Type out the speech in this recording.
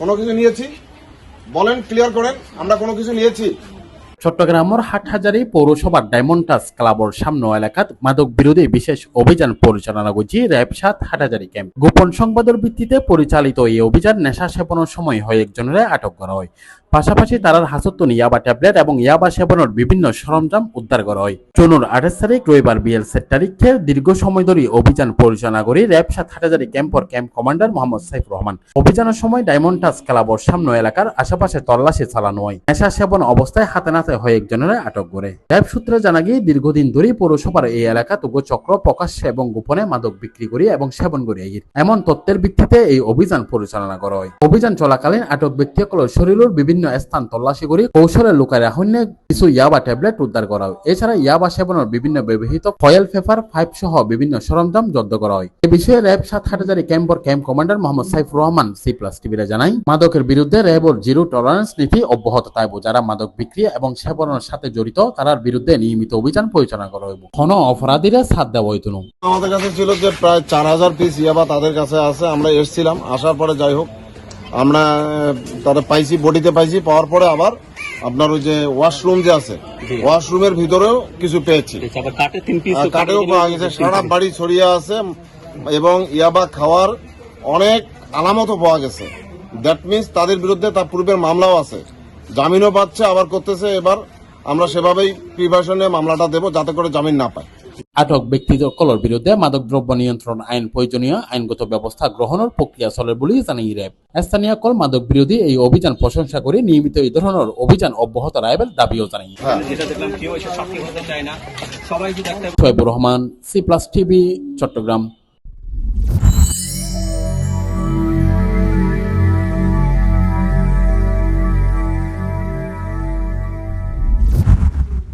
কোনো কিছু নিয়েছি? বলেন, ক্লিয়ার করেন, আমরা কোনো কিছু নিয়েছি? চট্টগ্রামের হাটহাজারী পৌরসভার ডায়মন্ড টাচ ক্লাবর সামনে এলাকাত মাদক বিরোধী বিশেষ অভিযান পরিচালনা করছে র্যাব ৭ হাটহাজারী ক্যাম্প। গোপন সংবাদের ভিত্তিতে পরিচালিত এই অভিযান নেশা সেবনের সময় একজনের আটক করা হয়। পাশাপাশি তারার হাসত্তন ইয়াবা ট্যাবলেট এবং ইয়াবা সেবনের বিভিন্ন সরঞ্জাম উদ্ধার করা হয়। চনুর ২৮ তারিখ রবিবার বিএল ৭ তারিখে দীর্ঘ সময় ধরে অভিযান পরিচালনা করে র্যাব ৭ হাটহাজারী ক্যাম্পর ক্যাম্প কমান্ডার মোহাম্মদ সাইফুর রহমান। অভিযানের সময় ডায়মন্ড টাচ ক্লাবর সামনে এলাকার আশেপাশে তল্লাশি চালানো হয়। নেশা সেবন অবস্থায় হাতে নাতে একজনের আটক করে। র্যাব সূত্রে জানা গিয়ে দীর্ঘদিন ধরে পৌরসভার এই এলাকা চক্র প্রকাশ্যে এবং গোপনে মাদক বিক্রি করে এবং সেবন করে এমন তথ্যের ভিত্তিতে এই অভিযান পরিচালনা করা হয়। অভিযান চলাকালীন আটক ব্যক্তিসকলের শরীরের বিভিন্ন স্থান তল্লাশি করে কৌশলে লুকায় রাখন্য কিছু ইয়াবা ট্যাবলেট উদ্ধার করা হয়। এছাড়া ইয়াবা সেবনের বিভিন্ন ব্যবহৃত ফয়েল পেপার, পাইপ সহ বিভিন্ন সরঞ্জাম জব্দ করা হয়। এ বিষয়ে র্যাব ৭ হাটহাজারী ক্যাম্পর ক্যাম্প কমান্ডার মোহাম্মদ সাইফুর রহমান C+TVরে জানাই, মাদকের বিরুদ্ধে র্যাবর জিরো টলারেন্স নীতি অব্যাহত থাকব। যারা মাদক বিক্রি এবং সেবনের সাথে জড়িত তার বিরুদ্ধে নিয়মিত অভিযান পরিচালনা করা হইব। কোন অপরাধীরা সাথ দেওয়া হইত না। আমাদের কাছে ছিল যে প্রায় ৪,০০০ পিস ইয়াবা তাদের কাছে আছে। আমরা এসেছিলাম, আসার পরে যাই হোক আমরা তাদের পাইছি, বডিতে পাইছি। পাওয়ার পরে আবার আপনার ওই যে ওয়াশরুম যে আছে, ওয়াশরুমের ভিতরেও কিছু পেয়েছি, কাটেও পাওয়া গেছে। সারা বাড়ি ছড়িয়ে আছে এবং ইয়াবা খাওয়ার অনেক আলামতও পাওয়া গেছে। দ্যাট মিনস তাদের বিরুদ্ধে তার পূর্বের মামলাও আছে, জামিনও পাচ্ছে, আবার করতেছে। এবার আমরা সেভাবেই প্রিভেনশনে মামলাটা দেব যাতে করে জামিন না পায়। আটক ব্যক্তিসকলের বিরুদ্ধে মাদক দ্রব্য নিয়ন্ত্রণ আইন প্রয়োজনীয় আইনগত ব্যবস্থা গ্রহণের প্রক্রিয়া চলে বলে জানাই র্যাব। স্থানীয় কল মাদক বিরোধী এই অভিযান প্রশংসা করে নিয়মিত এই ধরনের অভিযান অব্যাহত রাখবেন দাবিও জানাই। শোয়েবুর রহমান, C+TV, চট্টগ্রাম।